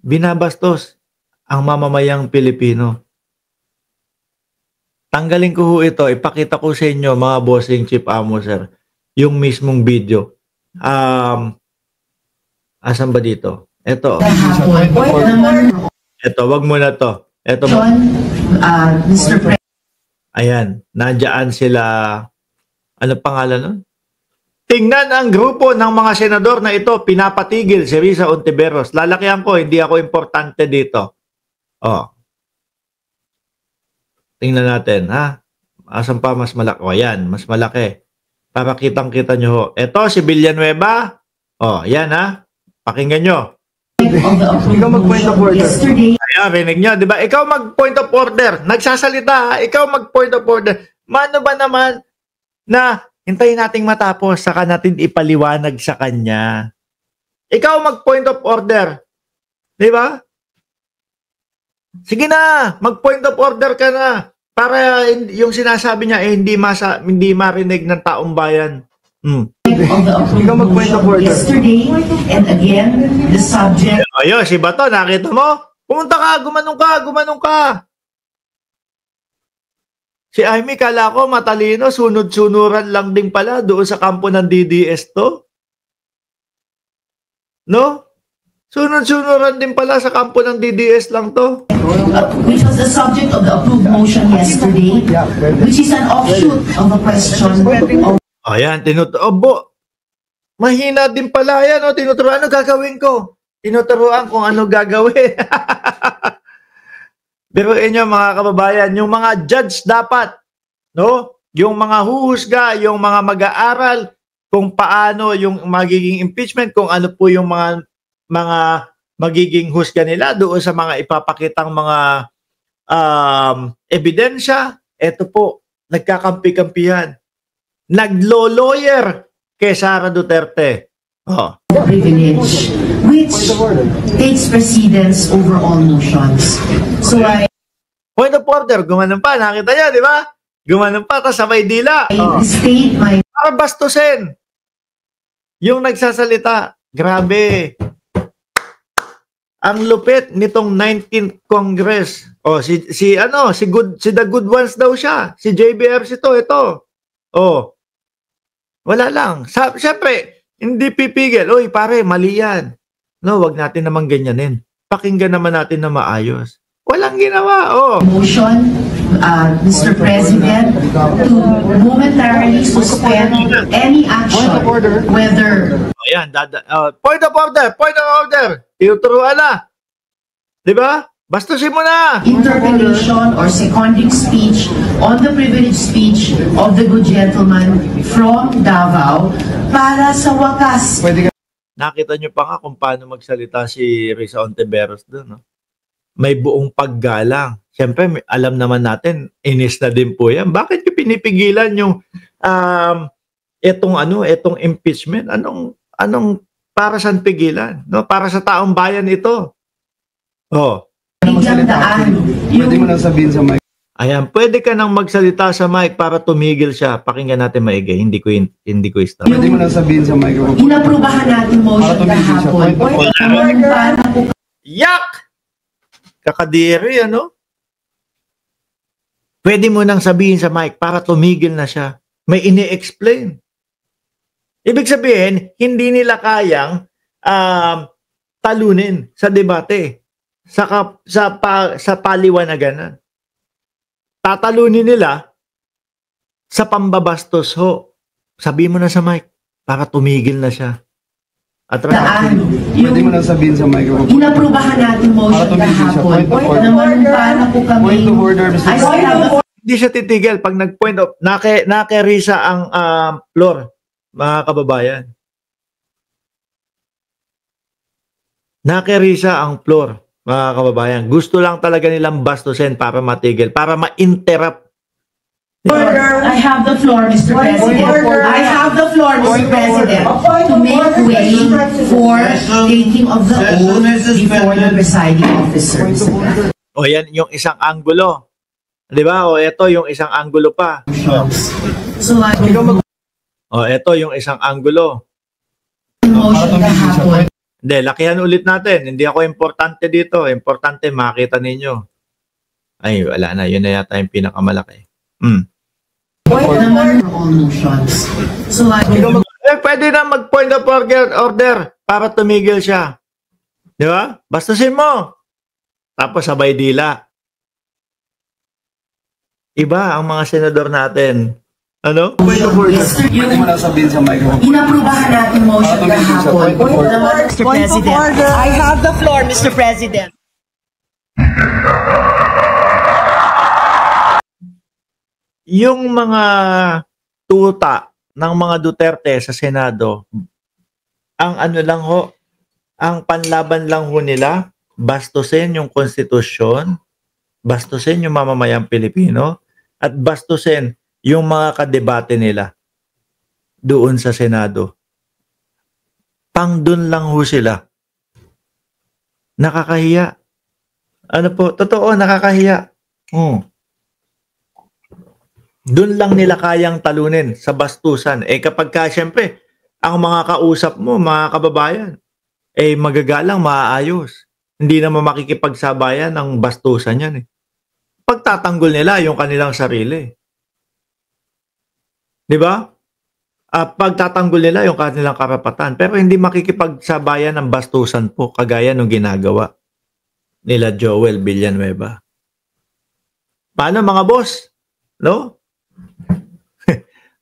binabastos ang mamamayang Pilipino. Tanggalin ko ho ito, ipakita ko sa inyo mga bossing chief amo sir, yung mismong video. Asan ba dito? Ito. Ito, wag mo na to. Ito. Mr. Ayan, nandiyan sila. Ano pangalan nun? Tingnan ang grupo ng mga senador na ito, pinapatigil si Risa Hontiveros. Lalakihan ko, hindi ako importante dito. Oh. Tingnan natin, ha? Asan pa mas malaki? O, yan, mas malaki. Para kitang-kita nyo ho. Ito, si Villanueva. O, yan, ha? Pakinggan nyo. Ikaw mag-point of order. Ayan, rinig nyo. Diba? Ikaw mag-point of order. Nagsasalita, ha? Ikaw mag-point of order. Mano ba naman na hintayin nating matapos saka natin ipaliwanag sa kanya? Ikaw mag-point of order. Diba? Sige na, mag-point of order ka na para yung sinasabi niya hindi marinig ng taong bayan. Ikaw mag-point of order. Yesterday, and again, the subject... Ayun, si Bato, nakita mo? Pumunta ka, gumanong ka. Si Amy, kala ko matalino, sunod-sunuran lang din pala doon sa kampo ng DDS to. No? Sunod-sunuran din pala sa kampo ng DDS lang to. Which was the subject of the approved motion yesterday, which is an offshoot of a question of... Ayan, mahina din pala yan, o, tinuturuan, ano gagawin ko? Tinuturuan kung ano gagawin. Pero inyo mga kababayan, yung mga judge dapat, no? Yung mga huhusga, yung mga mag-aaral, kung paano yung magiging impeachment, kung ano po yung mga magiging husga nila doon sa mga ipapakitang mga ebidensya. Ito po, nagkakampi-kampihan. Naglo-lawyer kay Sara Duterte. Oh. Privilege, which takes precedence over all motions. So Point of order, gumanon pa. Nakita niya, di ba? Gumanon pa, tapos sabay dila. state my... Para bastusin. Yung nagsasalita, grabe. Ang lupit nitong 19th Congress. Oh, si the good ones daw siya. Si JBRC ito. Oh. Wala lang. Siyempre, hindi pipigil. Uy, pare, mali yan. No, wag natin naman ganyanin. Pakinggan naman natin na maayos. Walang ginawa. Oh. Motion, Mr. President, to momentarily suspend any action, whether... Ayan, point of order. Tinuturuan na. Di ba? Bastusin mo na. Interpellation or seconding speech on the privileged speech of the good gentleman from Davao para sa wakas. Nakita nyo pa nga kung paano magsalita si Risa Hontiveros doon, no? May buong paggalang. Siyempre, alam naman natin, inis na din po yan. Bakit yung pinipigilan yung itong impeachment? Anong para saan pigilan? No? Para sa taong bayan ito. Oh. Pwede mo nang sabihin sa mic. Ayan, pwede ka nang magsalita sa mic para tumigil siya. Pakinggan natin maigi. Hindi ko stop. Pwede mo nang sabihin sa mic. Inaprubahan natin motion kahapon. Yak! Kakadiri, ano? Pwede mo nang sabihin sa mic para tumigil na siya. May ini-explain. Ibig sabihin, hindi nila kayang talunin sa debate. Sa paliwanagan. Tatalunin nila sa pambabastos ho. Sabihin mo na sa mic para tumigil na siya. At Pwede mo nang sabihin sa mic. Inaprubahan natin motion kahapon. Point of order, Mr. President. Hindi siya titigil pag nag-point of, nakerisa ang floor, mga kababayan. Nakerisa ang floor, mga kababayan. Gusto lang talaga nilang bastusin para matigil, para ma-interrupt. I have the floor, Mr. President. I have the floor, Mr. President, to make way for taking of the oath before the presiding officers. O yan yung isang anggulo. Di ba? O ito yung isang anggulo pa. So, O ito yung isang anggulo. motion kahapon. Hindi, lakihan ulit natin. Hindi ako importante dito. Importante, makita ninyo. Ay, wala na. Yun na yata yung pinakamalaki. Point naman for all motions. So, Pwede na mag-point of order para tumigil siya. Di ba? Bastasin mo. Tapos sabay dila. Iba ang mga senador natin. Ano? Pwede mo lang sabihin sa microphone. inaprubahan natin motion kahapon. Point naman, Mr. Point of President. order. I have the floor, Mr. President. Yung mga tuta ng mga Duterte sa Senado, ang ano lang ho, ang panlaban lang ho nila, bastusin yung konstitusyon, bastusin yung mamamayang Pilipino, at bastusin yung mga kadebate nila doon sa Senado. Pang doon lang ho sila. Nakakahiya. Ano po? Totoo, nakakahiya. Doon lang nila kayang talunin sa bastusan. Kapag ka, syempre, ang mga kausap mo, mga kababayan, magagalang, maaayos. Hindi naman makikipagsabayan ng bastusan yan. Pagtatanggol nila yung kanilang sarili. Di ba? Pagtatanggol nila yung kanilang karapatan. Pero hindi makikipagsabayan ng bastusan po, kagaya nung ginagawa nila Joel Villanueva. Paano mga boss? No?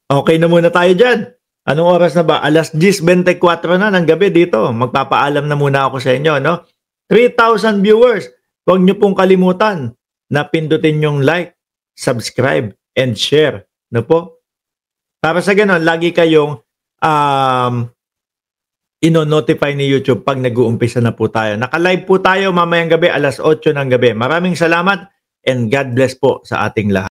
Okay na muna tayo dyan. Anong oras na ba? Alas 10:24 na ng gabi dito. Magpapaalam na muna ako sa inyo, no? 3,000 viewers. Huwag niyo pong kalimutan na pindutin yung like, subscribe, and share. No po? Para sa ganon, lagi kayong ino-notify ni YouTube pag nag-uumpisa na po tayo. Naka-live po tayo mamayang gabi, alas 8 ng gabi. Maraming salamat and God bless po sa ating lahat.